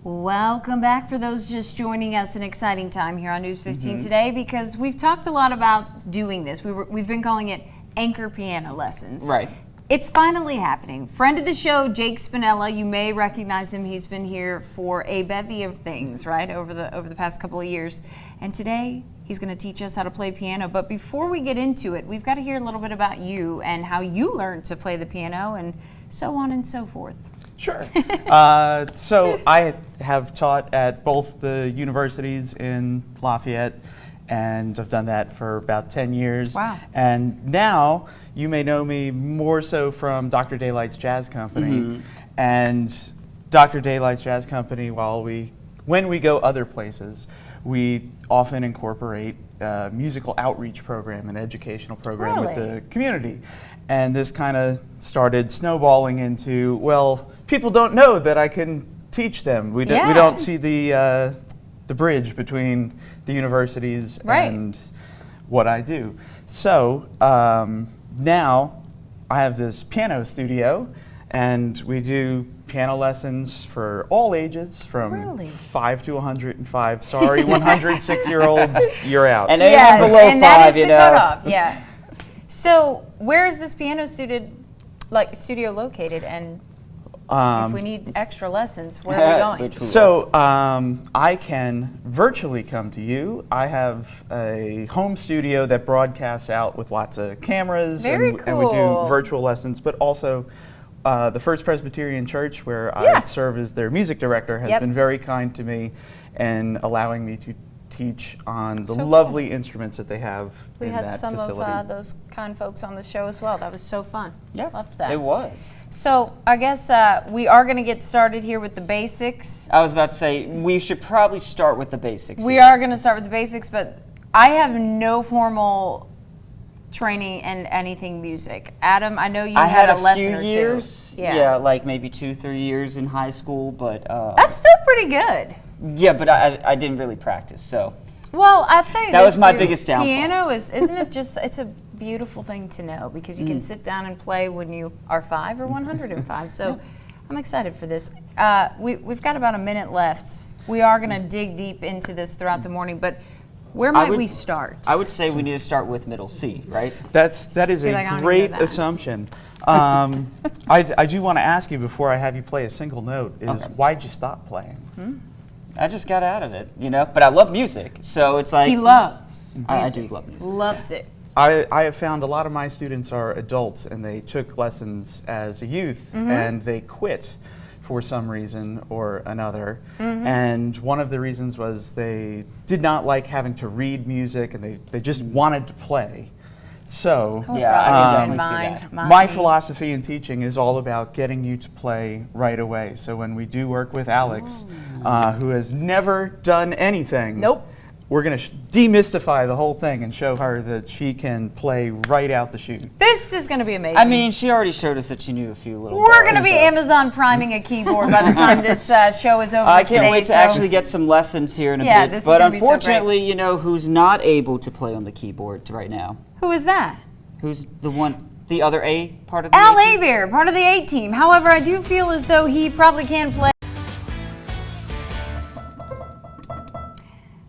Welcome back for those just joining us. An exciting time here on News 15 today because we've talked a lot about doing this. We've been calling it anchor piano lessons. Right. It's finally happening. Friend of the show, Jake Spinella, you may recognize him. He's been here for a bevy of things, right, over the past couple of years. And today, he's going to teach us how to play piano. But before we get into it, we've got to hear a little bit about you and how you learned to play the piano and so on and so forth. Sure. So I have taught at both the universities in Lafayette, and I've done that for about 10 years. Wow. And now you may know me more so from Dr. Daylight's Jazz Company. And Dr. Daylight's Jazz Company, when we go other places, we often incorporate a musical outreach program, an educational program with the community. And this kind of started snowballing into, well, people don't know that I can teach them. We don't see the bridge between the universities and what I do. So now I have this piano studio, and we do piano lessons for all ages, from 5 to 105. Sorry, 106-year-olds, you're out. And anyone below and 5, that is you the know. cutoff. Yeah. So where is this piano studio located? And if we need extra lessons, where are we going? So I can virtually come to you. I have a home studio that broadcasts out with lots of cameras, and we do virtual lessons, but also the First Presbyterian Church, where I serve as their music director, has been very kind to me and allowing me to teach on the lovely instruments that they have in that facility. We had some of those kind folks on the show as well. That was so fun. Yeah, loved that. It was. So I guess we are going to get started here with the basics. I was about to say, we should probably start with the basics. We are going to start with the basics, but I have no formal training in anything music. Adam, I know you had a lesson or two. I had a few years. Yeah, like maybe 2-3 years in high school, but that's still pretty good. Yeah, but I didn't really practice, so. Well, I'll tell you that was my biggest downfall. Piano isn't it just, it's a beautiful thing to know because you can sit down and play when you are 5 or 105. So I'm excited for this. We've got about a minute left. We are going to dig deep into this throughout the morning, but where might we start? I would say we need to start with middle C, right? That is a great assumption. I do want to ask you before I have you play a single note is why'd you stop playing? I just got out of it, you know, but I love music, so it's like... He loves music. I do love music. Loves it. I have found a lot of my students are adults, and they took lessons as a youth, and they quit for some reason or another. And one of the reasons was they did not like having to read music, and they just wanted to play. So I can definitely see that. My philosophy in teaching is all about getting you to play right away. So when we do work with Alex, who has never done anything, we're going to demystify the whole thing and show her that she can play right out the chute. This is going to be amazing. I mean, she already showed us that she knew a few little We're going to be Amazon priming a keyboard by the time this show is over I can't wait to actually get some lessons here in a bit. But unfortunately, you know who's not able to play on the keyboard right now? Who is that? Who's the other A part of the Al A team? Abear, part of the A team. However, I do feel as though he probably can play.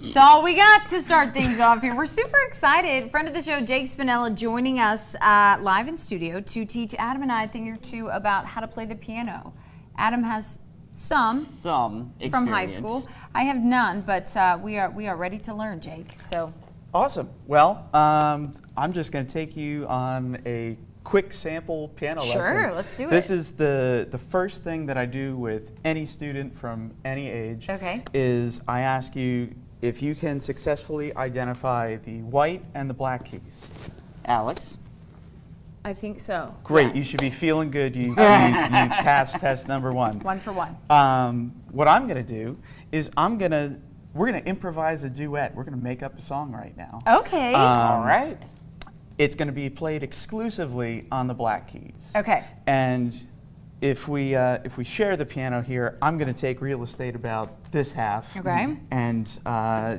That's all we got to start things off here. We're super excited. Friend of the show, Jake Spinella, joining us live in studio to teach Adam and I a thing or two about how to play the piano. Adam has some experience from high school. I have none, but we are ready to learn, Jake. So. Awesome. Well, I'm just going to take you on a quick sample piano lesson. Sure, let's do it. This is the first thing that I do with any student from any age. Is I ask you if you can successfully identify the white and the black keys. Alex? I think so. Great. Yes. You should be feeling good. You passed test number 1. 1 for 1. What I'm going to do is we're going to improvise a duet. We're going to make up a song right now. Okay. All right. It's going to be played exclusively on the black keys. Okay. And if we share the piano here, I'm going to take real estate about this half. Okay. And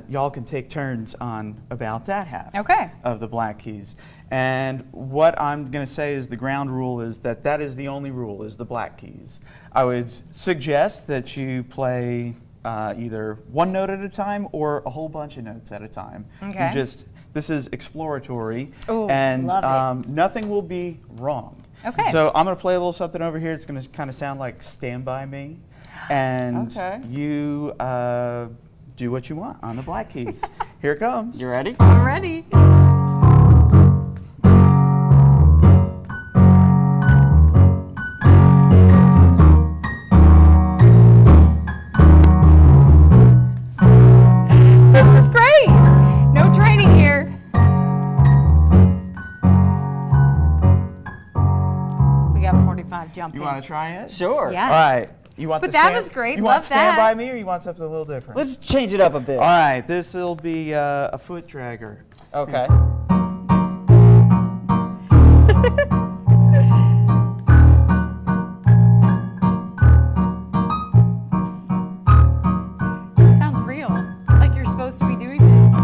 y'all can take turns on about that half. Okay. Of the black keys. And what I'm going to say is the ground rule is that is the only rule, is the black keys. I would suggest that you play either one note at a time or a whole bunch of notes at a time. Okay. This is exploratory. Ooh, and love it. nothing will be wrong. Okay. So I'm going to play a little something over here. It's going to kind of sound like Stand By Me. And you do what you want on the black keys. Here it comes. You ready? I'm ready. This is great. No training here. We got 45 jumping. You want to try it? Sure. Yes. All right. You want But the that was great. You Love want Stand that. By Me, or you want something a little different? Let's change it up a bit. All right. This will be a foot dragger. Okay. It sounds real. Like you're supposed to be doing this.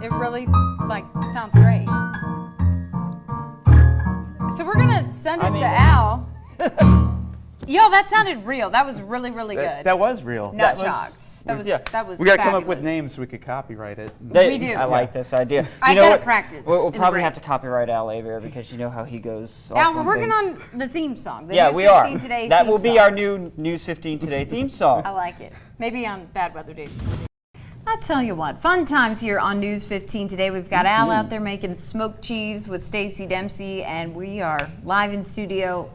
It really sounds great. So we're gonna send it to Al. Yo, that sounded real. That was really, really good. That was real. Nut shocked. That was We got to come up with fabulous. names so we could copyright it. We do. I like this idea. I You know gotta what? practice We'll in the probably break. have to copyright Al Aver because you know how he goes. Al, off we're on working things. on the theme song. The Yeah, News we are. 15 Today That theme will be song. our new News 15 Today theme song. I like it. Maybe on bad weather days. I tell you what, fun times here on News 15 Today. We've got Al out there making smoked cheese with Stacey Dempsey, and we are live in studio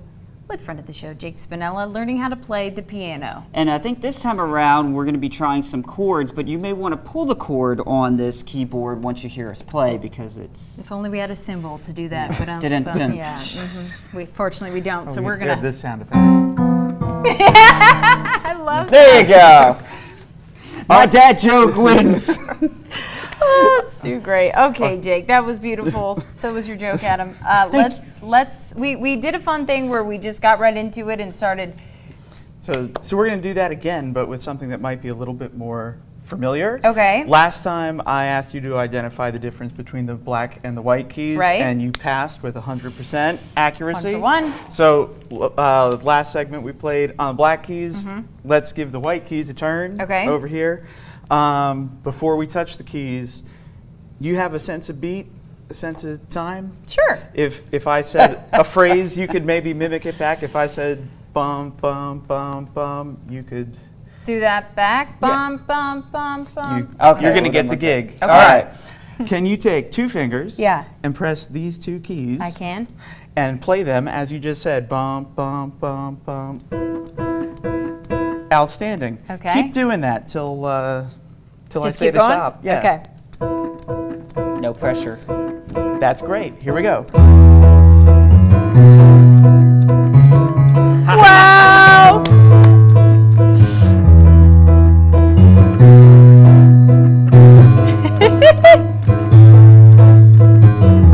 with friend of the show, Jake Spinella, learning how to play the piano. And I think this time around we're going to be trying some chords, but you may want to pull the cord on this keyboard once you hear us play because it's... If only we had a cymbal to do that, but Dun-dun-dun. yeah, fortunately we don't. So we're We have gonna. this sound effect. I love There you go. Our dad joke wins. Oh, that's too great. Okay, Jake, that was beautiful. So was your joke, Adam. We did a fun thing where we just got right into it and started. So we're going to do that again, but with something that might be a little bit more familiar. Okay. Last time I asked you to identify the difference between the black and the white keys, Right. and you passed with 100% accuracy. 1 for 1. So last segment we played on the black keys. Let's give the white keys a turn. Okay. Over here. Before we touch the keys, you have a sense of beat, a sense of time? Sure. If I said a phrase, you could maybe mimic it back. If I said bum, bum, bum, bum, you could... Do that back. Bum, bum, bum, bum. Okay. You're going to Well, get then the okay. gig. Okay. All right. Can you take 2 fingers Yeah. and press these 2 keys? I can. And play them as you just said. Bum, bum, bum, bum. Outstanding. Okay. Keep doing that till I Just say keep to going? stop. Yeah. Okay. No pressure. That's great. Here we go. Wow!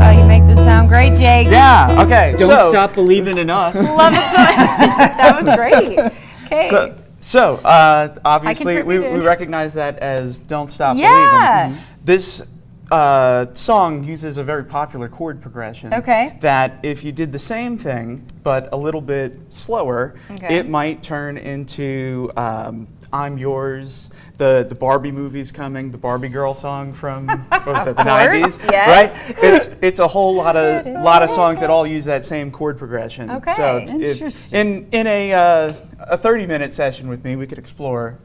Oh, you make this sound great, Jake. Yeah. Okay. Don't stop believing in us. Love it. That was great. Okay. So obviously we contributed. recognize that as Don't Stop Yeah. Believin'. This song uses a very popular chord progression. Okay. That if you did the same thing, but a little bit slower, Okay. it might turn into I'm Yours. The Barbie movie's coming, the Barbie girl song from what was that, the course, 90s, yes. right? It's a whole lot of songs that all use that same chord progression. Okay. So Interesting. in a 30-minute session with me, we could explore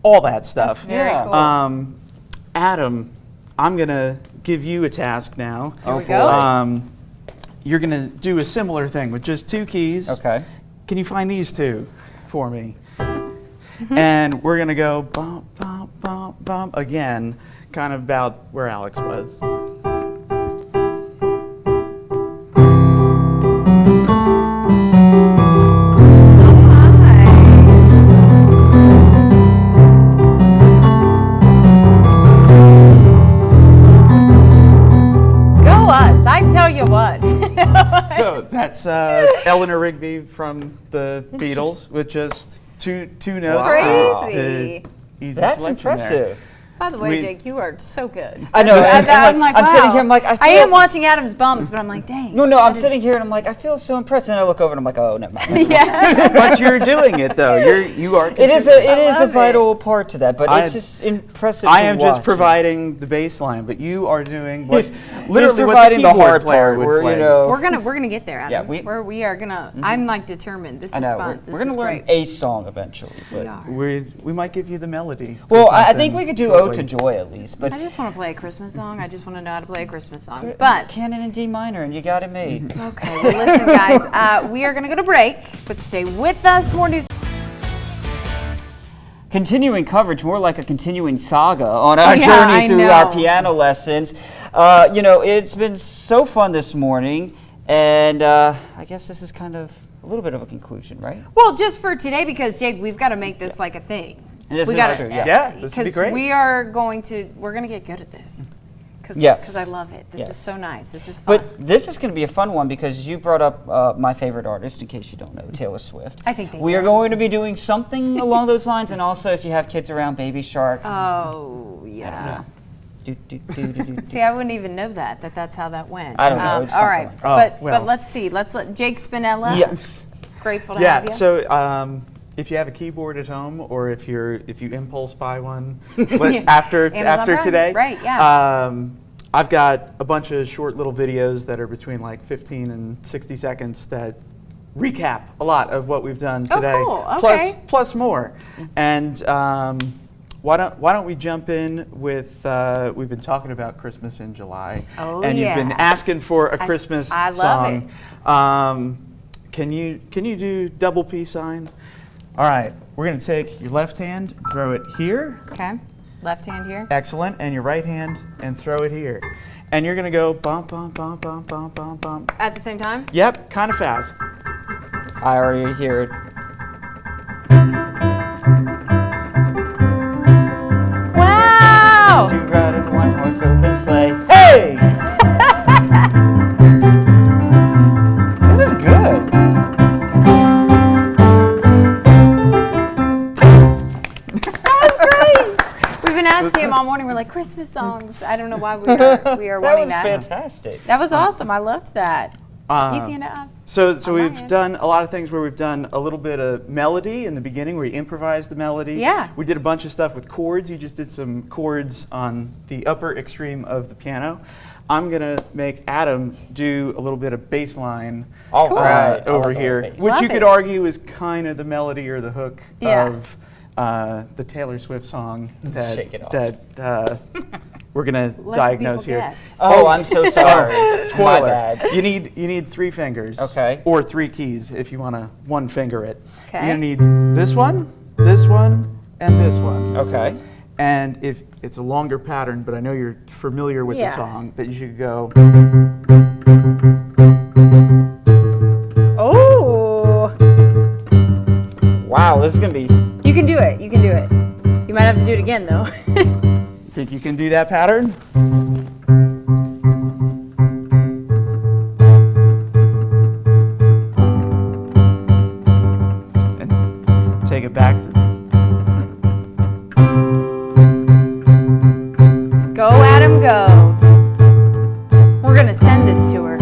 all that stuff. Very Yeah. cool. Adam, I'm gonna give you a task now. Here we go. You're gonna do a similar thing with just 2 keys. Okay. Can you find these 2 for me? And we're gonna go bump, bump, bump, bump again, kind of about where Alex was. So that's Eleanor Rigby from the Beatles with just two notes. Wow. Crazy. The easy That's selection impressive. there. By the way, We- Jake, you are so good. I know, and I'm like, like, I'm sitting wow. here, I'm like, I I feel- am watching Adam's bumps, but I'm like, dang. No, I'm sitting here and I'm like, I feel so impressed, and I look over and I'm like, oh, never mind. Yeah. But you're doing it though. You are. It is contributing. a love it. vital part to that, but I- it's just impressive. I to am just watch. providing the baseline, but you are doing what He's literally what providing the keyboard hard player part. would Where, play. you know, We're gonna get there, Adam. Yeah, we are gonna. I'm like determined. This I is know fun. we're This gonna is learn great. a song eventually. But. We are. We might give you the melody. to Well, I think something we could do shortly. "Ode to Joy" at least, but I just want to play a Christmas song. I just want to know how to play a Christmas song. But canon in D minor, and you got it made. okay, well, listen, guys. We are gonna go to break, but stay with us. More news. Continuing coverage, more like a continuing saga on our Yeah, journey I through our know. piano lessons. It's been so fun this morning, and I guess this is kind of a little bit of a conclusion, right? Well, just for today, because Jake, we've got to make this like a thing. This we is gotta, true, Yeah, this would be because great. we're gonna get good at this. Yes. Because I love it. This Yes. is so nice. This is fun. But this is going to be a fun one because you brought up my favorite artist, in case you don't know, Taylor Swift. I think they we are know. going to be doing something along those lines, and also if you have kids around, Baby Shark. Oh yeah. Do, do, do, do, do, do. See, I wouldn't even know that's how that went. I don't know, it's All right, something like that. but well. let's see. Let's let Jake Spinella. Yes. Grateful to have Yeah. you. So if you have a keyboard at home, or if you impulse buy one Yeah. after Amazon Prime. today, Right, yeah. I've got a bunch of short little videos that are between like 15 and 60 seconds that recap a lot of what we've done Oh, today, cool. Okay. plus more. And why don't we jump in with we've been talking about Christmas in July, Oh, and you've been yeah. asking for a Christmas I love song. Can you do double P sign? All right, we're gonna take your left hand, throw it here. Okay. Left hand here. Excellent. And your right hand and throw it here. And you're gonna go bump, bump, bump, bump, bump, bump, bump. At the same time. Yep, kind of fast. I already hear it. Wow! Two riding one horse open sleigh. Hey! This is good. We've been asking him all morning. We're like Christmas songs. I don't know why we are That wanting was that. fantastic. That was awesome. I loved that. Uh, Easy enough. So On my we've end. done a lot of things where we've done a little bit of melody in the beginning, where we improvised the melody. Yeah. We did a bunch of stuff with chords. You just did some chords on the upper extreme of the piano. I'm gonna make Adam do a little bit of bass line All right. I over like all here, the bass. which Love you could it. argue is kind of the melody or the hook Yeah. of the Taylor Swift song that Shake it off. we're gonna Let the diagnose people here. guess. Oh, I'm so sorry. My Spoiler. bad. You need 3 fingers. Okay. Or 3 keys if you want to one finger it. Okay. You're gonna need this one, and this one. Okay. And if it's a longer pattern, but I know you're familiar with Yeah. the song, that you should go. Oh, Wow, this is gonna be. you can do it. You can do it. You might have to do it again though. Think you can do that pattern? And take it back to. Go, Adam, go. We're gonna send this to her.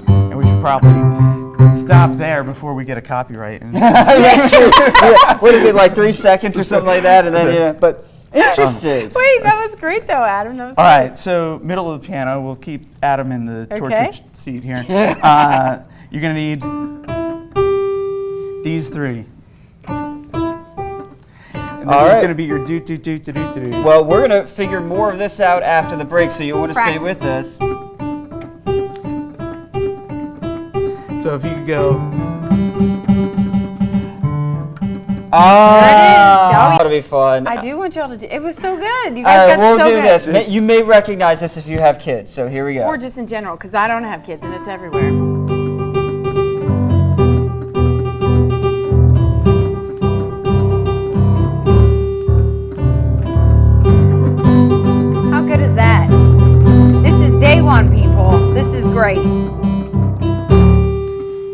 And we should probably stop there before we get a copyright. That's true. Yeah. What is it, like 3 seconds or something like that? And then, yeah. But interesting. Wait, that was great though, Adam. That was All right, so middle of the piano, we'll keep Adam in the Okay. torture seat here. You're gonna need these 3. And this All is right. gonna be your do do do do do do do. Well, we're gonna figure more of this out after the break, so you want to stay with us. So if you could go, Ah, There it is. Oh, that'll be fun. I do want y'all to do. It was so good. You All guys right, got we'll so do good. this. You may recognize this if you have kids. So here we go. Or just in general, because I don't have kids and it's everywhere. How good is that? This is This is great.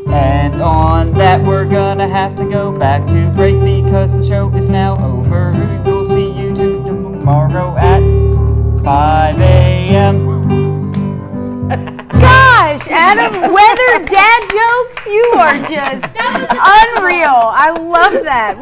And on that, we're gonna have to go back to break because the show is now over. We'll see you tomorrow at 5 a.m. Gosh, Adam, weather dad jokes, you are just unreal. I love that.